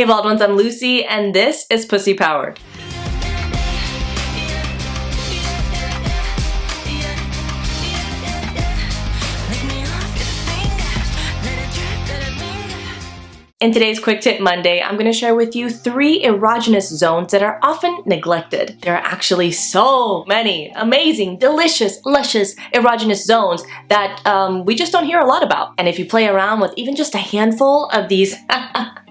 Hey loved ones, I'm Lucy and this is Pussy Powered. In today's Quick Tip Monday, I'm going to share with you 3 erogenous zones that are often neglected. There are actually so many amazing, delicious, luscious erogenous zones that we just don't hear a lot about. And if you play around with even just a handful of these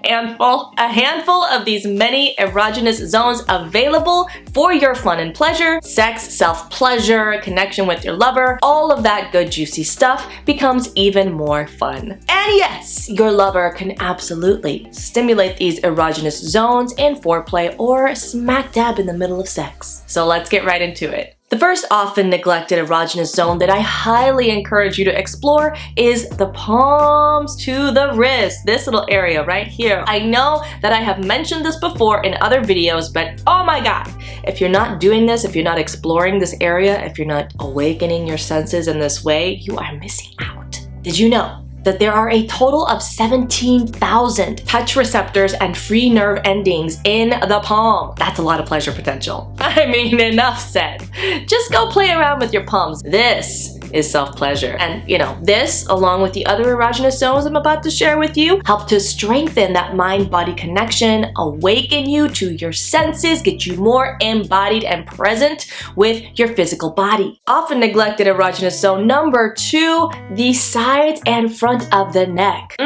a handful of these many erogenous zones available for your fun and pleasure, sex, self-pleasure, connection with your lover, all of that good juicy stuff becomes even more fun. And yes, your lover can absolutely stimulate these erogenous zones in foreplay or smack dab in the middle of sex. So let's get right into it. The first often neglected erogenous zone that I highly encourage you to explore is the palms to the wrist. This little area right here. I know that I have mentioned this before in other videos, but oh my god, if you're not doing this, if you're not exploring this area, if you're not awakening your senses in this way, you are missing out. Did you know that there are a total of 17,000 touch receptors and free nerve endings in the palm? That's a lot of pleasure potential. I mean, enough said. Just go play around with your palms. This is self-pleasure. And you know, this, along with the other erogenous zones I'm about to share with you, help to strengthen that mind-body connection, awaken you to your senses, get you more embodied and present with your physical body. Often neglected erogenous zone number 2, the sides and front of the neck.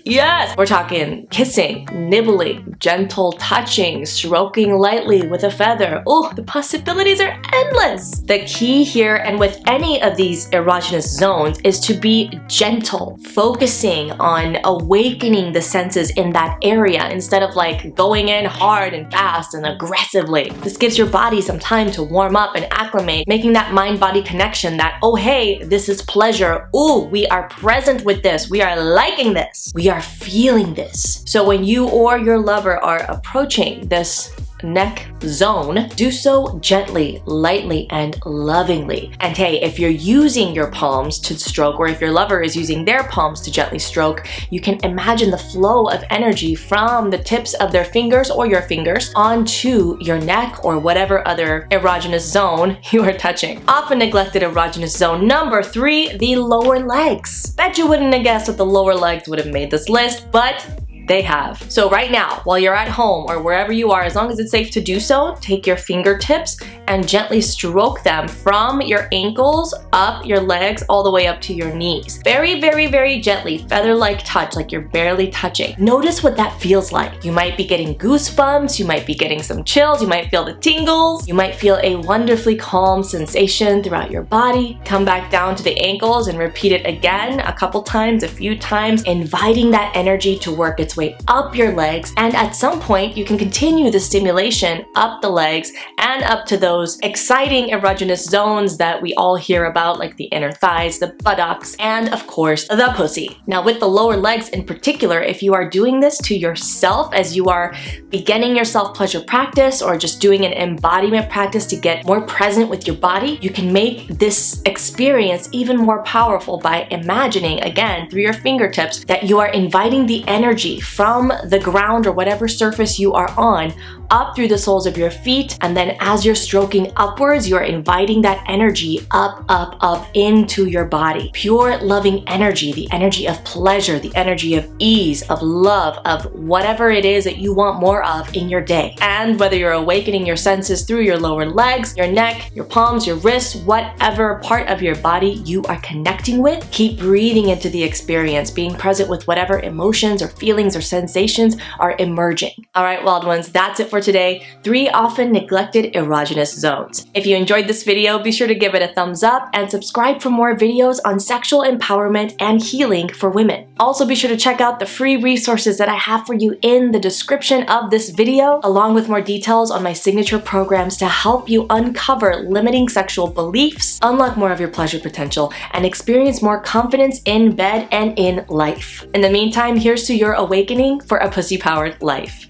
Yes! We're talking kissing, nibbling, gentle touching, stroking lightly with a feather. Oh, the possibilities are endless! The key here, and with any of these erogenous zones, is to be gentle, focusing on awakening the senses in that area instead of like going in hard and fast and aggressively. This gives your body some time to warm up and acclimate, making that mind-body connection that, oh hey, this is pleasure. Ooh, we are present with this. We are liking this. We are feeling this. So when you or your lover are approaching this neck zone, do so gently, lightly, and lovingly. And hey, if you're using your palms to stroke, or if your lover is using their palms to gently stroke, you can imagine the flow of energy from the tips of their fingers or your fingers onto your neck or whatever other erogenous zone you are touching. Often neglected erogenous zone number 3, the lower legs. Bet you wouldn't have guessed that the lower legs would have made this list, but they have. So right now, while you're at home or wherever you are, as long as it's safe to do so, take your fingertips and gently stroke them from your ankles up your legs all the way up to your knees. Very, very, very gently, feather-like touch, like you're barely touching. Notice what that feels like. You might be getting goosebumps, you might be getting some chills, you might feel the tingles, you might feel a wonderfully calm sensation throughout your body. Come back down to the ankles and repeat it again a couple times, a few times, inviting that energy to work its way up your legs, and at some point you can continue the stimulation up the legs and up to those exciting erogenous zones that we all hear about, like the inner thighs, the buttocks, and of course the pussy. Now with the lower legs in particular, if you are doing this to yourself as you are beginning your self-pleasure practice or just doing an embodiment practice to get more present with your body, you can make this experience even more powerful by imagining, again, through your fingertips, that you are inviting the energy from the ground or whatever surface you are on up through the soles of your feet, and then as you're stroking upwards, you're inviting that energy up, up, up into your body. Pure loving energy, the energy of pleasure, the energy of ease, of love, of whatever it is that you want more of in your day. And whether you're awakening your senses through your lower legs, your neck, your palms, your wrists, whatever part of your body you are connecting with, keep breathing into the experience, being present with whatever emotions or feelings or sensations are emerging. All right, wild ones, that's it for today. 3 often neglected erogenous zones. If you enjoyed this video, be sure to give it a thumbs up and subscribe for more videos on sexual empowerment and healing for women. Also, be sure to check out the free resources that I have for you in the description of this video, along with more details on my signature programs to help you uncover limiting sexual beliefs, unlock more of your pleasure potential, and experience more confidence in bed and in life. In the meantime, here's to your awakening for a pussy-powered life.